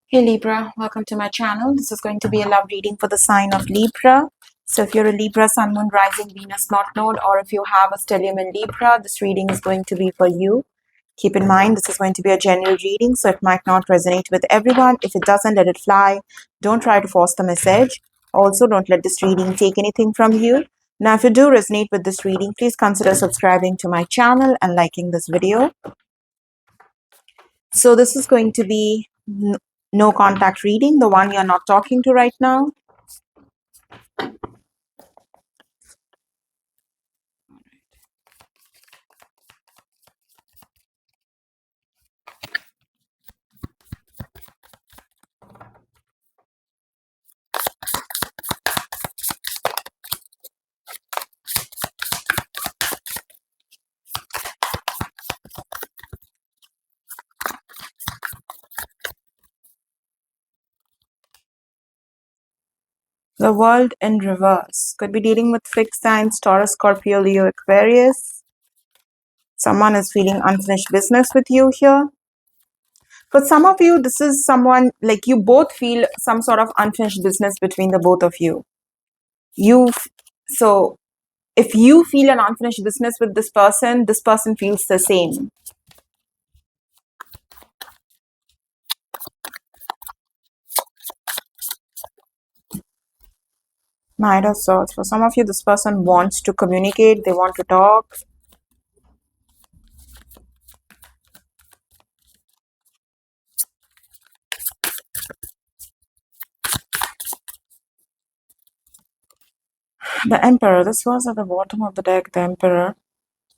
Hey Libra, welcome to my channel. This is going to be a love reading for the sign of Libra. So if you're a Libra, Sun, Moon, Rising, Venus, North Node, or if you have a stellium in Libra, this reading is going to be for you. Keep in mind, this is going to be a general reading, so it might not resonate with everyone. If it doesn't, let it fly. Don't try to force the message. Also, don't let this reading take anything from you. Now, if you do resonate with this reading, please consider subscribing to my channel and liking this video. So this is going to be no contact reading, the one you're not talking to right now. The world in reverse. Could be dealing with fixed signs, Taurus, Scorpio, Leo, Aquarius. Someone is feeling unfinished business with you here. For some of you, this is someone like you both feel some sort of unfinished business between the both of you. So if you feel an unfinished business with this person feels the same. Knight of Swords. For some of you, this person wants to communicate, they want to talk. The Emperor. This was at the bottom of the deck, the Emperor.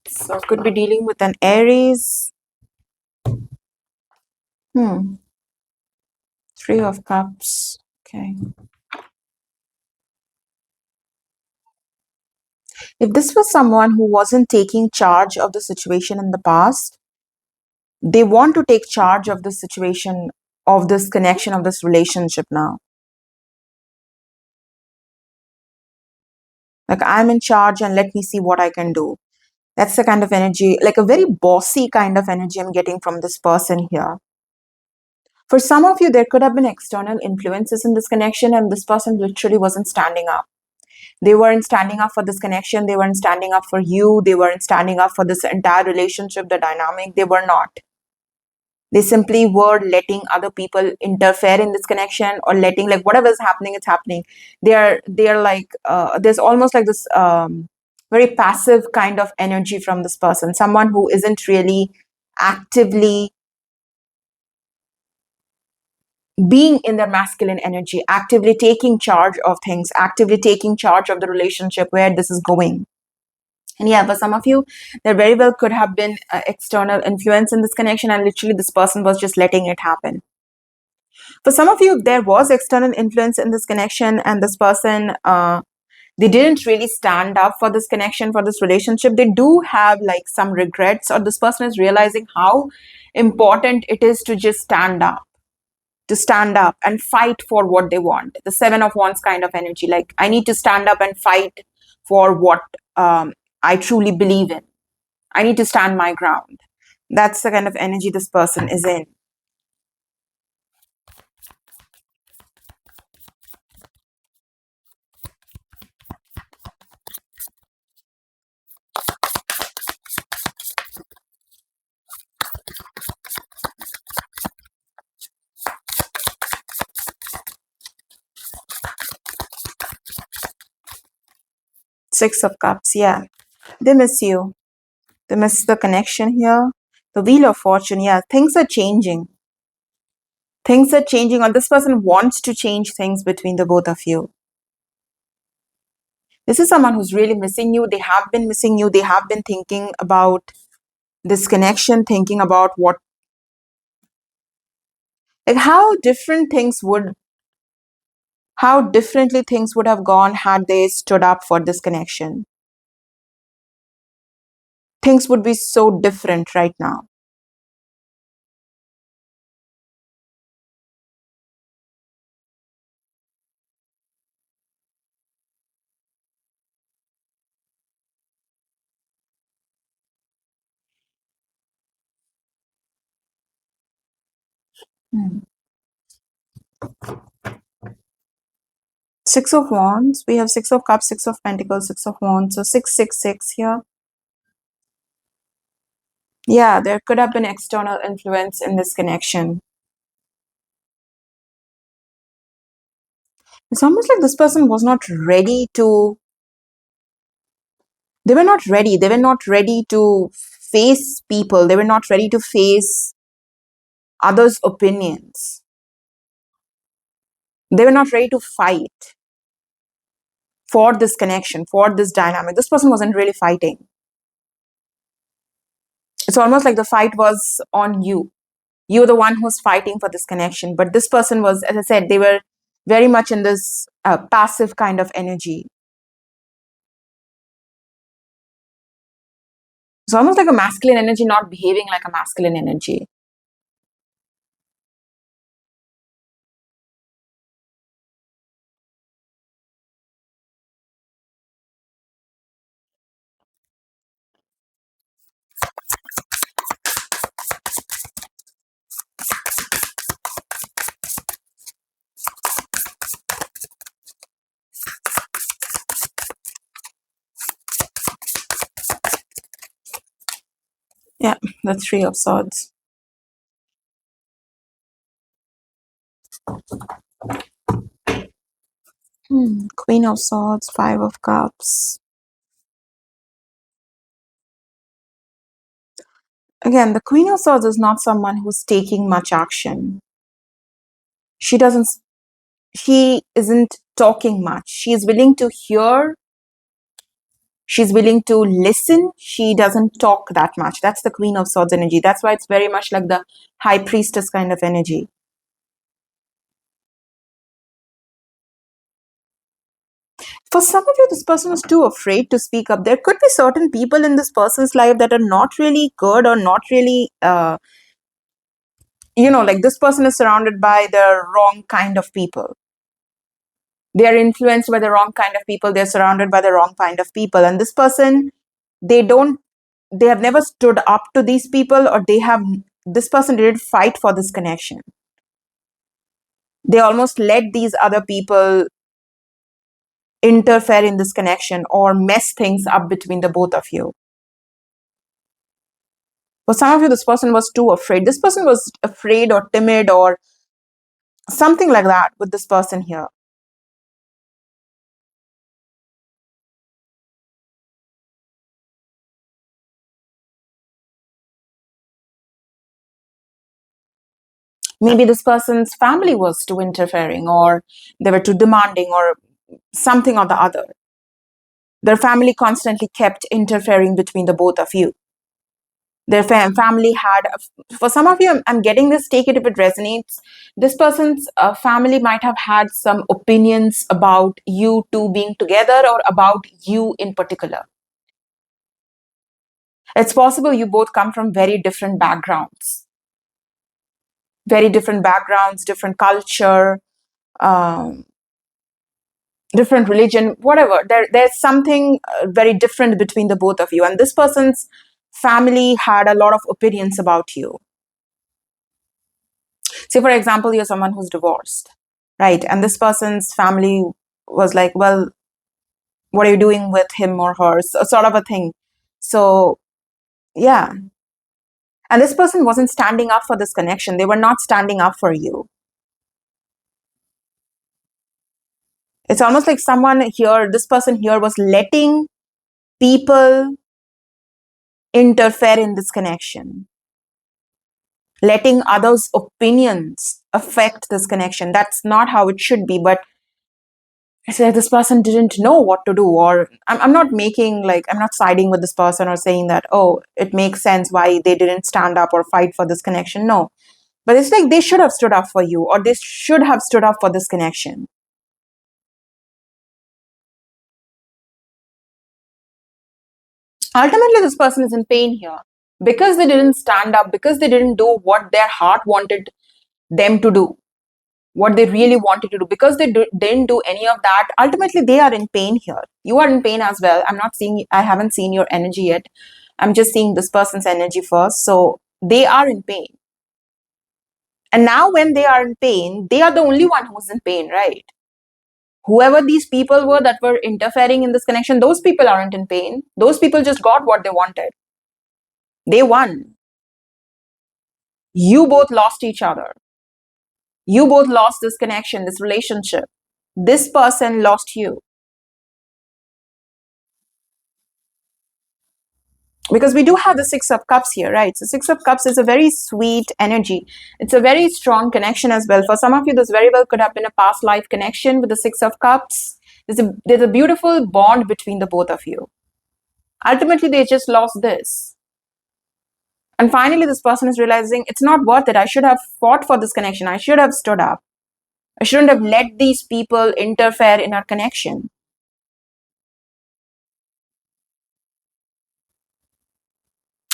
So could be dealing with an Aries. Three of Cups. Okay. If this was someone who wasn't taking charge of the situation in the past, they want to take charge of the situation, of this connection, of this relationship now. Like, I'm in charge and let me see what I can do. That's the kind of energy, like a very bossy kind of energy I'm getting from this person here. For some of you, there could have been external influences in this connection, and this person literally wasn't standing up. They weren't standing up for this connection. They weren't standing up for you. They weren't standing up for this entire relationship, the dynamic. They were not. They simply were letting other people interfere in this connection, or letting, like, whatever is happening, it's happening. They are like, there's almost like this very passive kind of energy from this person, someone who isn't really actively being in their masculine energy, actively taking charge of things, actively taking charge of the relationship, where this is going. And yeah, for some of you, there very well could have been external influence in this connection, and literally this person was just letting it happen. For some of you, there was external influence in this connection, and this person, they didn't really stand up for this connection, for this relationship. They do have like some regrets, or this person is realizing how important it is to just stand up, and fight for what they want. The Seven of Wands kind of energy, like, I need to stand up and fight for what I truly believe in. I need to stand my ground. That's the kind of energy this person is in. Six of Cups, yeah. They miss you. They miss the connection here. The Wheel of Fortune, yeah. Things are changing. Things are changing, or this person wants to change things between the both of you. This is someone who's really missing you. They have been missing you. They have been thinking about this connection, thinking about what, like, how differently things would have gone had they stood up for this connection. Things would be so different right now. Six of Wands. We have Six of Cups, Six of Pentacles, Six of Wands. So 666 here. Yeah, there could have been external influence in this connection. It's almost like this person was not ready to, they were not ready. They were not ready to face people. They were not ready to face others' opinions. They were not ready to fight for this connection, for this dynamic. This person wasn't really fighting. It's almost like the fight was on you. You're the one who's fighting for this connection. But this person was, as I said, they were very much in this passive kind of energy. It's almost like a masculine energy not behaving like a masculine energy. Yeah, the Three of Swords. Queen of Swords, Five of Cups. Again, the Queen of Swords is not someone who's taking much action. She doesn't, she isn't talking much. She is willing to hear. She's willing to listen. She doesn't talk that much. That's the Queen of Swords energy. That's why it's very much like the High Priestess kind of energy. For some of you, this person is too afraid to speak up. There could be certain people in this person's life that are not really good or not really, like this person is surrounded by the wrong kind of people. They are influenced by the wrong kind of people. They're surrounded by the wrong kind of people. And this person, they don't, they have never stood up to these people, or this person didn't fight for this connection. They almost let these other people interfere in this connection or mess things up between the both of you. For some of you, this person was too afraid. This person was afraid or timid or something like that with this person here. Maybe this person's family was too interfering, or they were too demanding, or something or the other. Their family constantly kept interfering between the both of you. Their family had, for some of you, I'm getting this, take it if it resonates. This person's family might have had some opinions about you two being together, or about you in particular. It's possible you both come from very different backgrounds. Very different backgrounds, different culture, um, different religion, whatever. There's something very different between the both of you. And this person's family had a lot of opinions about you. Say, for example, you're someone who's divorced, right? And this person's family was like, well, what are you doing with him or her? So, sort of a thing. So, yeah. And this person wasn't standing up for this connection. They were not standing up for you. It's almost like someone here, this person here was letting people interfere in this connection, letting others' opinions affect this connection. That's not how it should be, but it's like this person didn't know what to do. Or I'm not making, like, I'm not siding with this person or saying that, oh, it makes sense why they didn't stand up or fight for this connection. No. But it's like they should have stood up for you, or they should have stood up for this connection. Ultimately, this person is in pain here because they didn't stand up, because they didn't do what their heart wanted them to do, what they really wanted to do, because they didn't do any of that. Ultimately, they are in pain here. You are in pain as well. I haven't seen your energy yet. I'm just seeing this person's energy first. So they are in pain. And now when they are in pain, they are the only one who's in pain, right? Whoever these people were that were interfering in this connection, those people aren't in pain. Those people just got what they wanted. They won. You both lost each other. You both lost this connection, this relationship. This person lost you. Because we do have the Six of Cups here, right? So Six of Cups is a very sweet energy. It's a very strong connection as well. For some of you, this very well could have been a past life connection with the Six of Cups. There's a beautiful bond between the both of you. Ultimately, they just lost this. And finally, this person is realizing it's not worth it. I should have fought for this connection. I should have stood up. I shouldn't have let these people interfere in our connection.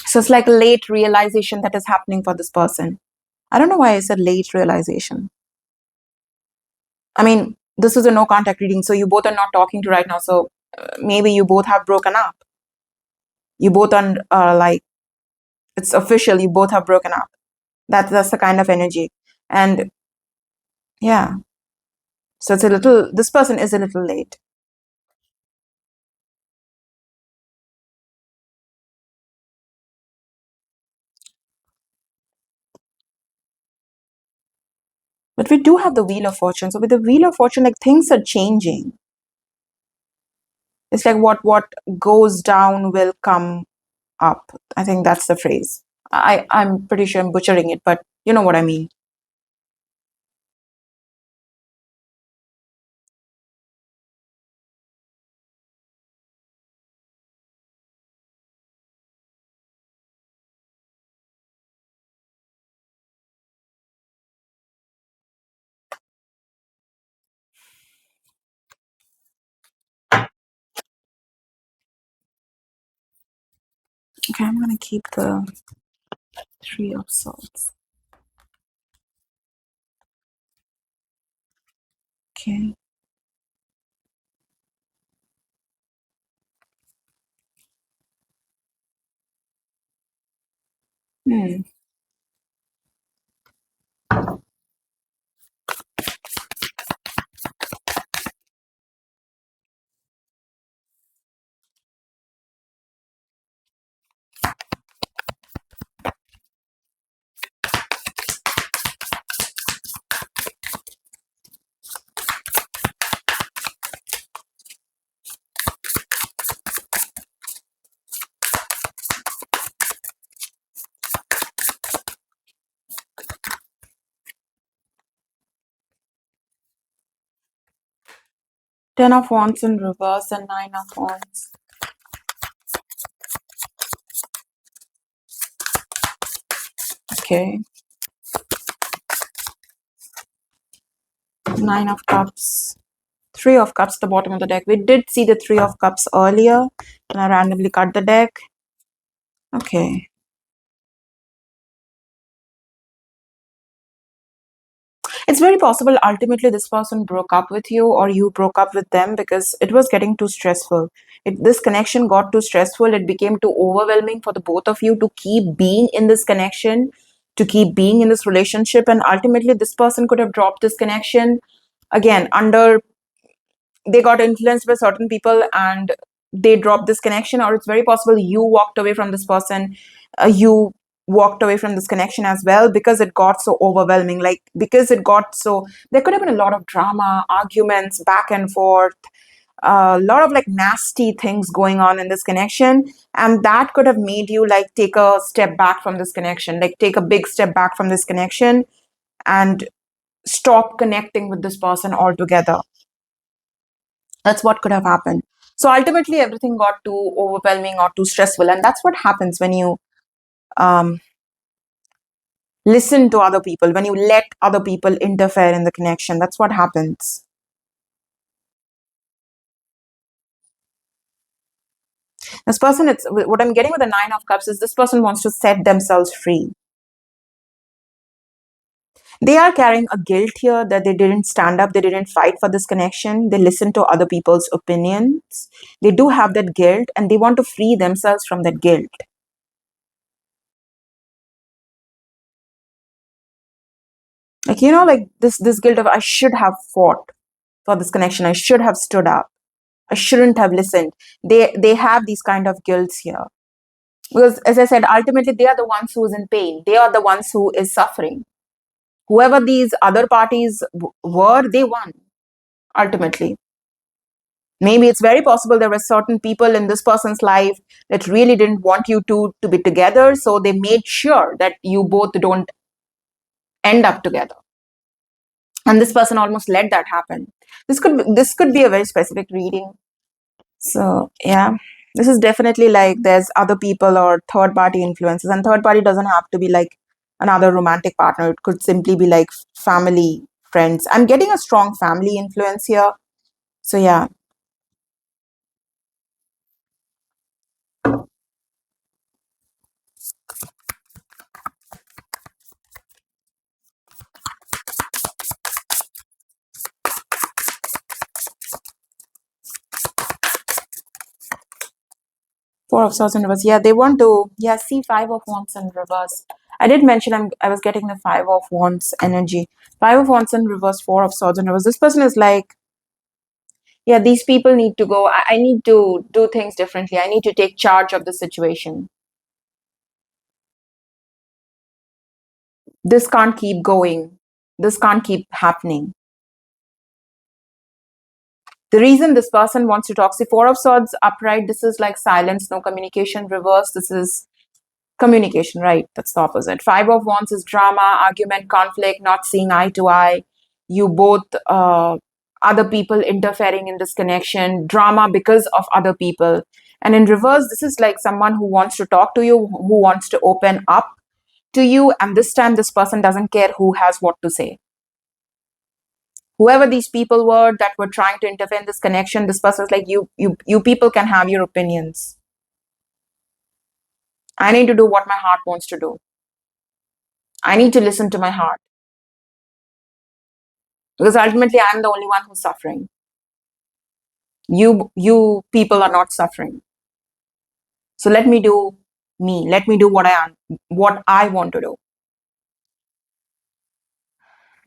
So it's like a late realization that is happening for this person. I don't know why I said late realization. I mean, this is a no contact reading, so you both are not talking to right now. So maybe you both have broken up. You both are like, it's official, you both have broken up. That's the kind of energy. And yeah, so it's a little, this person is a little late. But we do have the Wheel of Fortune. So with the Wheel of Fortune, like things are changing. It's like what goes down will come up. I think that's the phrase. I'm pretty sure I'm butchering it, but you know what I mean. Okay, I'm gonna keep the Three of Swords. Okay. Hmm. Ten of Wands in reverse and Nine of Wands. Okay. Nine of Cups. Three of Cups, the bottom of the deck. We did see the Three of Cups earlier, and I randomly cut the deck. Okay. It's very possible ultimately this person broke up with you or you broke up with them because it was getting too stressful. This connection got too stressful. It became too overwhelming for the both of you to keep being in this connection, to keep being in this relationship. And ultimately, this person could have dropped this connection again under, they got influenced by certain people and they dropped this connection, or it's very possible you walked away from this person, you walked away from this connection as well because it got so overwhelming, like because it got so, there could have been a lot of drama, arguments, back and forth, a lot of like nasty things going on in this connection, and that could have made you like take a step back from this connection, like take a big step back from this connection and stop connecting with this person altogether. That's what could have happened. So ultimately, everything got too overwhelming or too stressful. And that's what happens when you um, listen to other people, when you let other people interfere in the connection. That's what happens. This person, it's what I'm getting with the Nine of Cups is this person wants to set themselves free. They are carrying a guilt here that they didn't stand up, they didn't fight for this connection, they listen to other people's opinions. They do have that guilt and they want to free themselves from that guilt. Like, you know, like this guilt of I should have fought. for this connection. I should have stood up. I shouldn't have listened. They have these kind of guilts here. Because as I said, ultimately they are the ones who is in pain. They are the ones who is suffering. Whoever these other parties were, they won ultimately. Maybe it's very possible there were certain people in this person's life that really didn't want you to be together, so they made sure that you both don't end up together. And this person almost let that happen. This could be a very specific reading. So yeah, this is definitely like there's other people or third party influences, and third party doesn't have to be like another romantic partner. It could simply be like family, friends. I'm getting a strong family influence here. So yeah. Four of Swords in reverse. Yeah, they want to. Yeah, see, Five of Wands in reverse. I did mention I was getting the Five of Wands energy. Five of Wands in reverse, Four of Swords in reverse. This person is like, yeah, these people need to go. I need to do things differently. I need to take charge of the situation. This can't keep going. This can't keep happening. The reason this person wants to talk, see, Four of Swords upright, this is like silence, no communication. Reverse, this is communication, right? That's the opposite. Five of Wands is drama, argument, conflict, not seeing eye to eye. You both, other people interfering in this connection, drama because of other people. And in reverse, this is like someone who wants to talk to you, who wants to open up to you. And this time, this person doesn't care who has what to say. Whoever these people were that were trying to interfere in this connection, this person's like, you people can have your opinions. I need to do what my heart wants to do. I need to listen to my heart. Because ultimately I'm the only one who's suffering. You people are not suffering. So let me do me. Let me do what I want to do.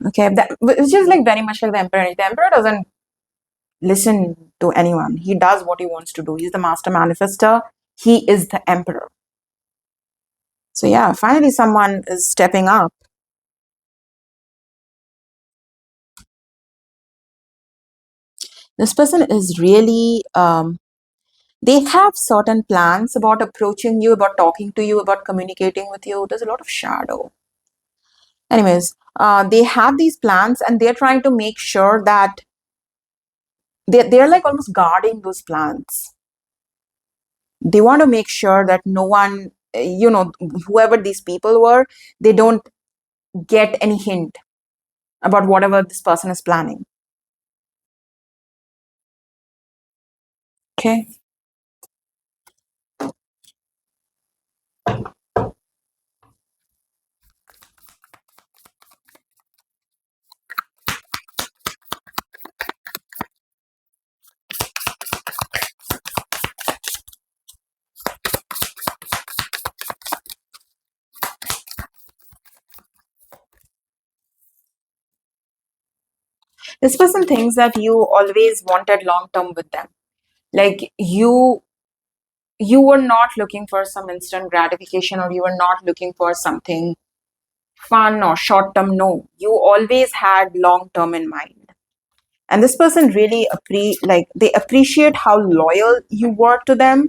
Okay, it's just like very much like the emperor. The emperor doesn't listen to anyone. He does what he wants to do. He's the master manifester. He is the emperor. So yeah, finally someone is stepping up. This person is really they have certain plans about approaching you, about talking to you, about communicating with you. There's a lot of shadow. Anyways, they have these plans and they're trying to make sure that they're like almost guarding those plans. They want to make sure that no one, whoever these people were, they don't get any hint about whatever this person is planning. Okay. This person thinks that you always wanted long term with them. Like you were not looking for some instant gratification, or you were not looking for something fun or short term. No, you always had long term in mind. And this person really they appreciate how loyal you were to them.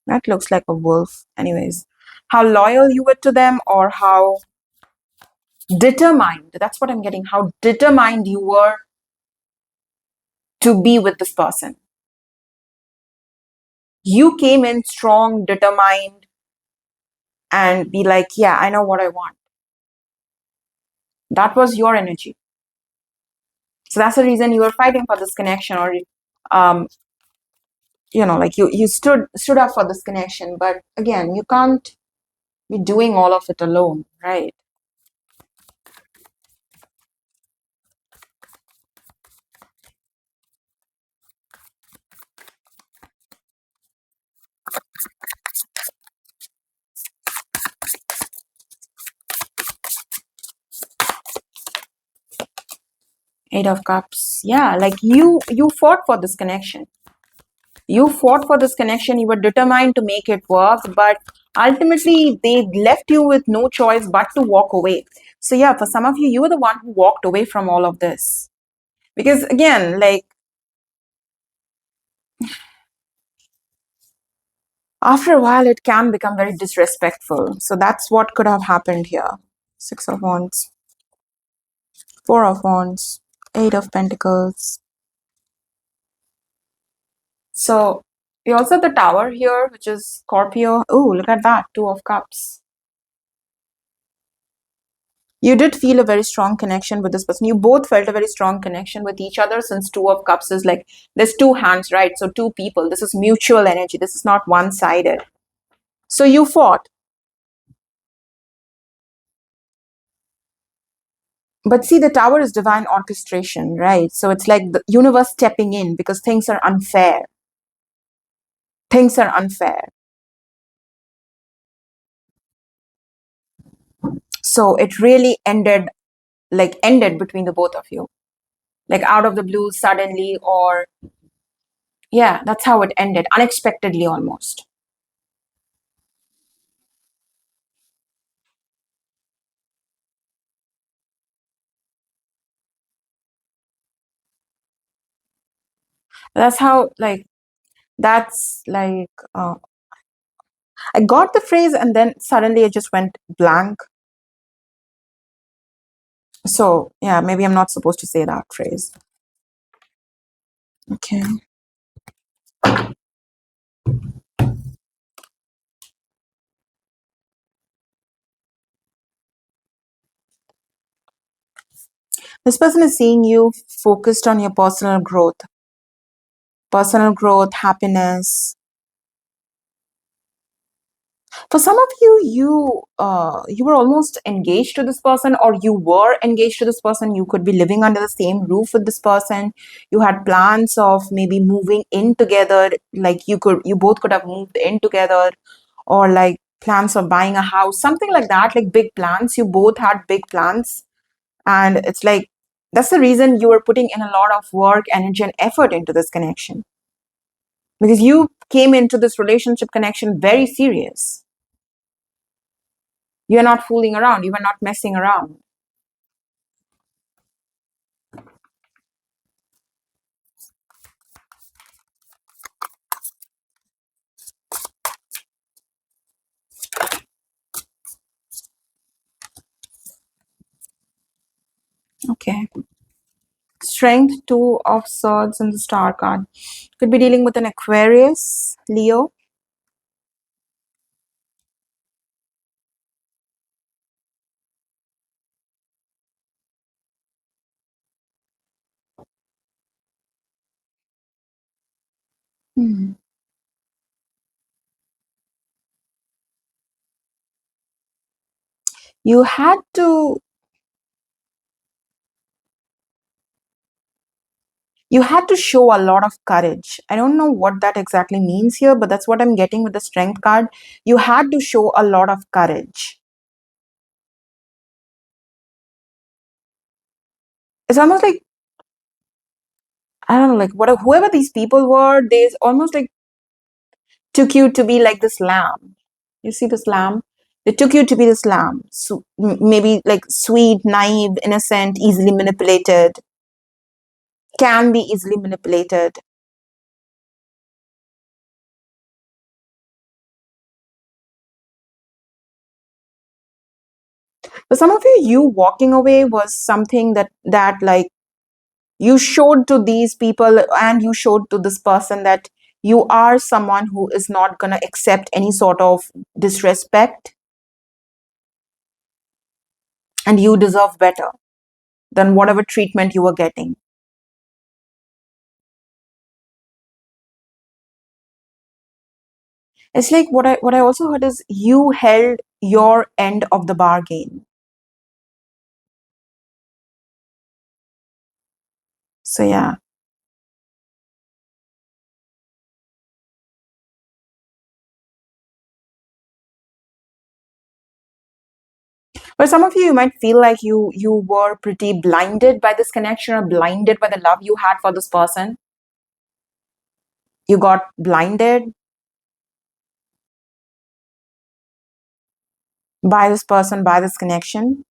That looks like a wolf. Anyways, how loyal you were to them, or how determined, that's what I'm getting, how determined you were to be with this person. You came in strong, determined, and be like, yeah, I know what I want. That was your energy. So that's the reason you were fighting for this connection, or um, like you stood up for this connection. But again, you can't be doing all of it alone, right? Eight of Cups. Yeah, like you fought for this connection. You fought for this connection. You were determined to make it work, but ultimately they left you with no choice but to walk away. So yeah, for some of you, you were the one who walked away from all of this. Because again, like after a while, it can become very disrespectful. So that's what could have happened here. Six of Wands, Four of Wands, Eight of Pentacles. So we also have the Tower here, which is Scorpio. Oh, look at that. Two of Cups. You did feel a very strong connection with this person. You both felt a very strong connection with each other, since Two of Cups is like there's two hands, right? So two people. This is mutual energy. This is not one-sided. So you fought. But see, the Tower is divine orchestration, right? So it's like the universe stepping in because things are unfair. Things are unfair. So it really ended between the both of you. Like out of the blue, suddenly, or yeah, that's how it ended, unexpectedly almost. That's how, like, that's like, I got the phrase and then suddenly it just went blank. So, yeah, maybe I'm not supposed to say that phrase. Okay. This person is seeing you focused on your personal growth, happiness. For some of you, you were almost engaged to this person, or you were engaged to this person. You could be living under the same roof with this person. You had plans of maybe moving in together. Like you both could have moved in together, or like plans of buying a house, something like that. Like big plans. You both had big plans, and it's like that's the reason you were putting in a lot of work, energy, and effort into this connection, because you came into this relationship connection very serious. You're not fooling around. You were not messing around. Okay. Strength, Two of Swords, and the Star card. Could be dealing with an Aquarius, Leo. Hmm. You had to you had to show a lot of courage. I don't know what that exactly means here, but that's what I'm getting with the Strength card. You had to show a lot of courage. It's almost like, I don't know, like whoever these people were, they almost like took you to be like this lamb. You see this lamb? They took you to be this lamb. So maybe like sweet, naive, innocent, easily manipulated, can be easily manipulated. For some of you, you walking away was something that like you showed to these people and you showed to this person that you are someone who is not going to accept any sort of disrespect, and you deserve better than whatever treatment you were getting. It's like what I also heard is you held your end of the bargain. So yeah. For some of you, you might feel like you were pretty blinded by this connection or blinded by the love you had for this person. You got blinded by this person, by this connection.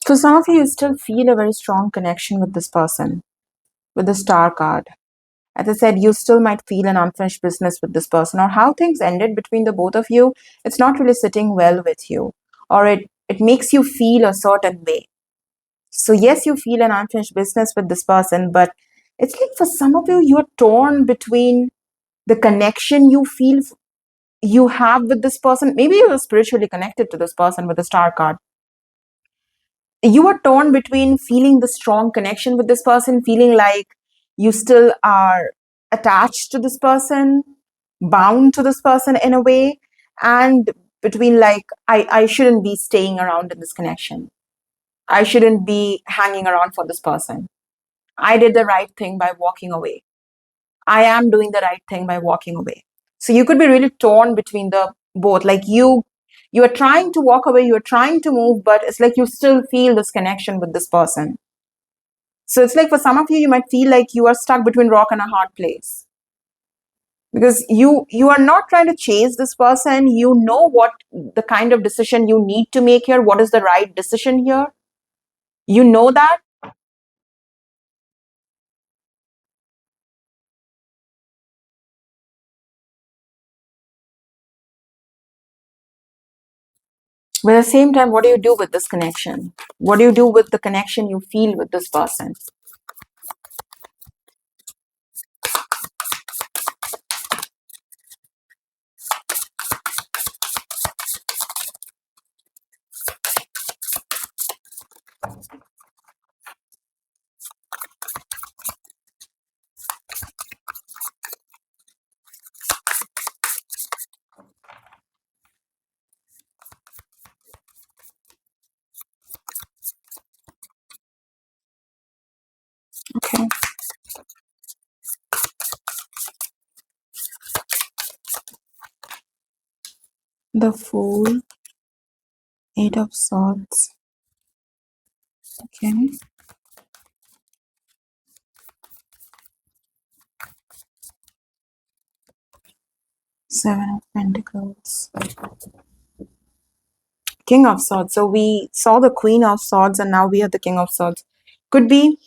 For some of you, you still feel a very strong connection with this person, with the star card. As I said, you still might feel an unfinished business with this person, or how things ended between the both of you, it's not really sitting well with you, or it makes you feel a certain way. So, yes, you feel an unfinished business with this person, but it's like for some of you, you're torn between the connection you feel you have with this person. Maybe you're spiritually connected to this person with the star card. You are torn between feeling the strong connection with this person, feeling like you still are attached to this person, bound to this person in a way, and between like, I shouldn't be staying around in this connection. I shouldn't be hanging around for this person. I did the right thing by walking away. I am doing the right thing by walking away. So you could be really torn between the both. Like you are trying to walk away, you are trying to move, but it's like you still feel this connection with this person. So it's like for some of you, you might feel like you are stuck between rock and a hard place. Because you are not trying to chase this person. You know what the kind of decision you need to make here, what is the right decision here. You know that. But at the same time, what do you do with this connection? What do you do with the connection you feel with this person? Okay. The Fool, Eight of Swords. Okay. Seven of Pentacles. King of Swords. So we saw the Queen of Swords and now we have the King of Swords. Could be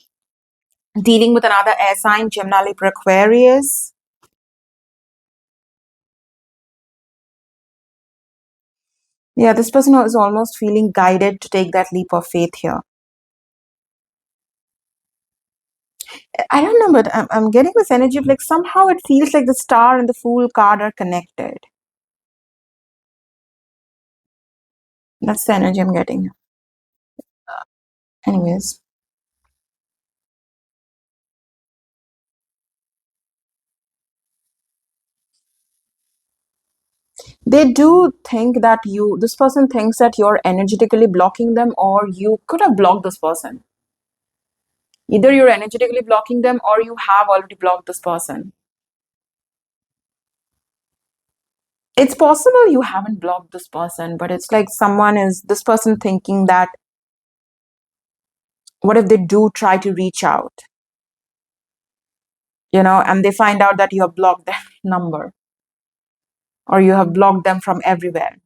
dealing with another air sign, Gemini, Libra, Aquarius. Yeah, this person is almost feeling guided to take that leap of faith here. I don't know, but I'm getting this energy of like somehow it feels like the Star and the Fool card are connected. That's the energy I'm getting. Anyways. They do think that this person thinks that you're energetically blocking them, or you could have blocked this person. Either you're energetically blocking them or you have already blocked this person. It's possible you haven't blocked this person, but it's like this person thinking that what if they do try to reach out, and they find out that you have blocked their number or you have blocked them from everywhere.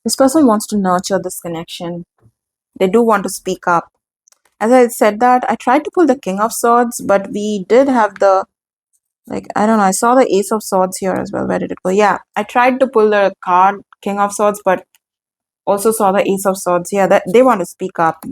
This person wants to nurture this connection. They do want to speak up. As I said that, I tried to pull the King of Swords, but we did have I don't know, I saw the Ace of Swords here as well. Where did it go? Yeah, I tried to pull the card King of Swords, but also saw the Ace of Swords. Yeah, that they want to speak up.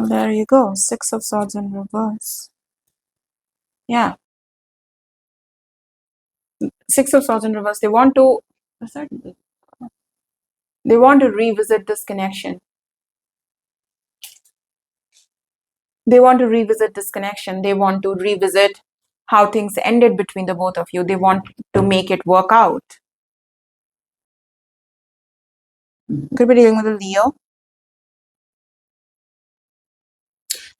Well, there you go. Six of Swords in reverse. Yeah. Six of Swords in reverse. They want to. What's that? They want to revisit this connection. They want to revisit this connection. They want to revisit how things ended between the both of you. They want to make it work out. Could be dealing with a Leo.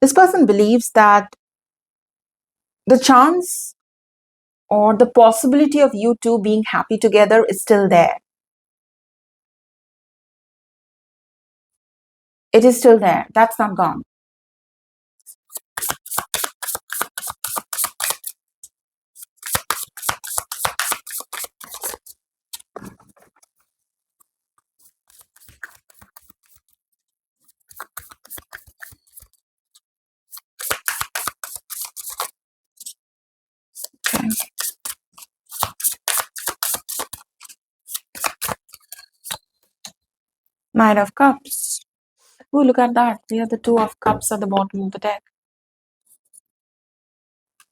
This person believes that the chance or the possibility of you two being happy together is still there. It is still there. That's not gone. Okay. Knight of Cups. Oh, look at that. We have the Two of Cups at the bottom of the deck.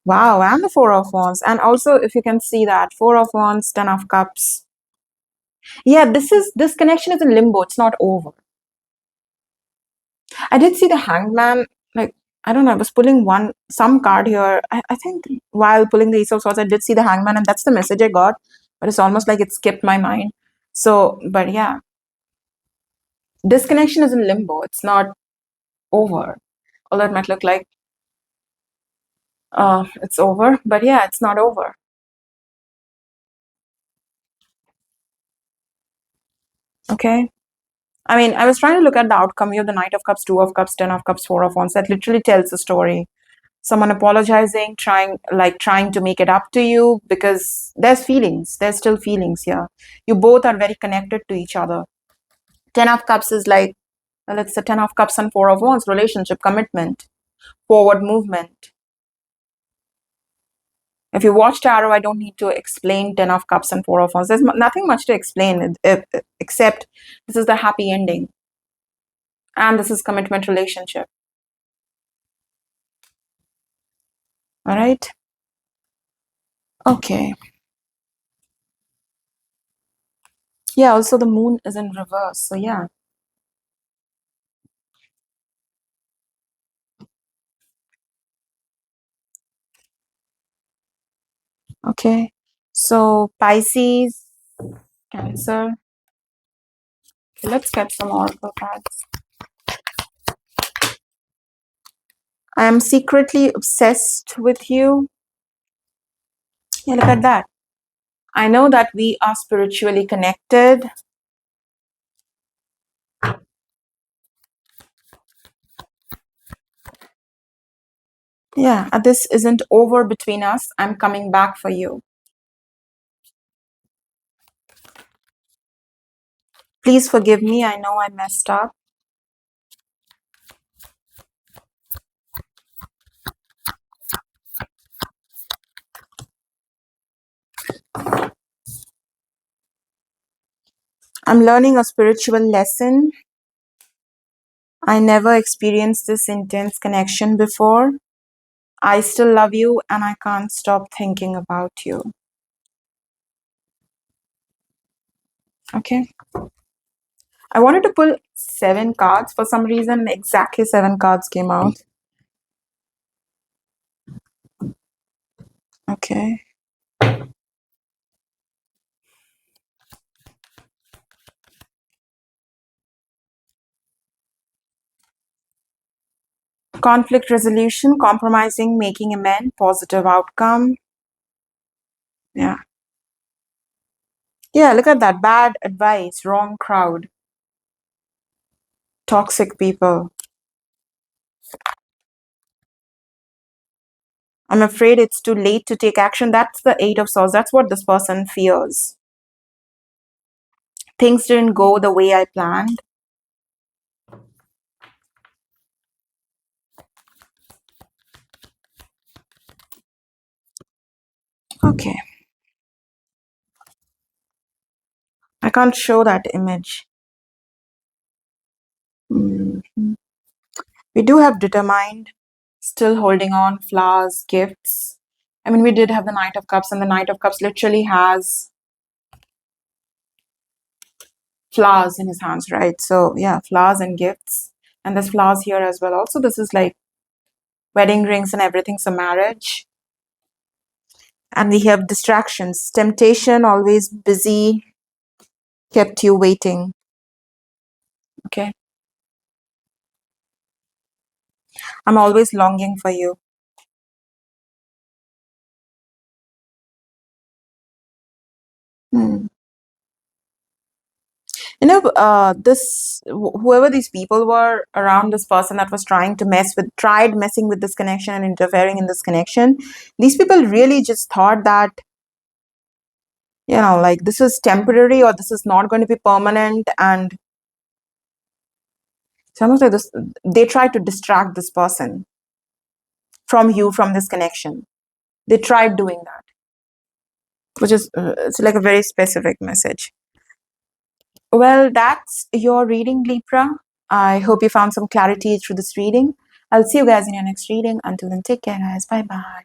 Wow, and the Four of Wands. And also, if you can see that, Four of Wands, Ten of Cups. Yeah, this connection is in limbo. It's not over. I did see the Hangman. Like, I don't know. I was pulling some card here. I think while pulling the Ace of Swords, I did see the Hangman, and that's the message I got. But it's almost like it skipped my mind. So, but yeah, this connection is in limbo. It's not over. Although it might look like it's over, but yeah, it's not over. Okay. I mean, I was trying to look at the outcome. You have the Knight of Cups, Two of Cups, Ten of Cups, Four of Wands. That literally tells the story. Someone apologizing, trying to make it up to you because there's feelings. There's still feelings here. You both are very connected to each other. Ten of Cups is like, well, it's the Ten of Cups and Four of Wands, relationship, commitment, forward movement. If you watch tarot, I don't need to explain Ten of Cups and Four of Wands. There's nothing much to explain except this is the happy ending. And this is commitment relationship. All right. Okay. Yeah, also the moon is in reverse. So yeah. Okay. So Pisces, Cancer. Okay, let's get some oracle cards. I am secretly obsessed with you. Yeah, look at that. I know that we are spiritually connected. Yeah, this isn't over between us. I'm coming back for you. Please forgive me. I know I messed up. I'm learning a spiritual lesson. I never experienced this intense connection before. I still love you and I can't stop thinking about you. Okay. I wanted to pull 7 cards for some reason. Exactly 7 cards came out. Okay. Conflict resolution, compromising, making amends, positive outcome. Yeah. Yeah, look at that. Bad advice, wrong crowd, toxic people. I'm afraid it's too late to take action. That's the Eight of Swords. That's what this person fears. Things didn't go the way I planned. Okay. I can't show that image. Mhm. We do have determined, still holding on, flowers, gifts. I mean, we did have the Knight of Cups, and the Knight of Cups literally has flowers in his hands, right? So, yeah, flowers and gifts. And there's flowers here as well. Also, this is like wedding rings and everything, so marriage. And we have distractions. Temptation, always busy, kept you waiting. Okay. I'm always longing for you. Hmm. You know, whoever these people were around this person that was trying to tried messing with this connection and interfering in this connection, these people really just thought that, like this is temporary or this is not going to be permanent. And it's almost like this, they tried to distract this person from you, from this connection. They tried doing that, which is, it's like a very specific message. Well, that's your reading, Libra. I hope you found some clarity through this reading. I'll see you guys in your next reading. Until then, take care, guys. Bye bye.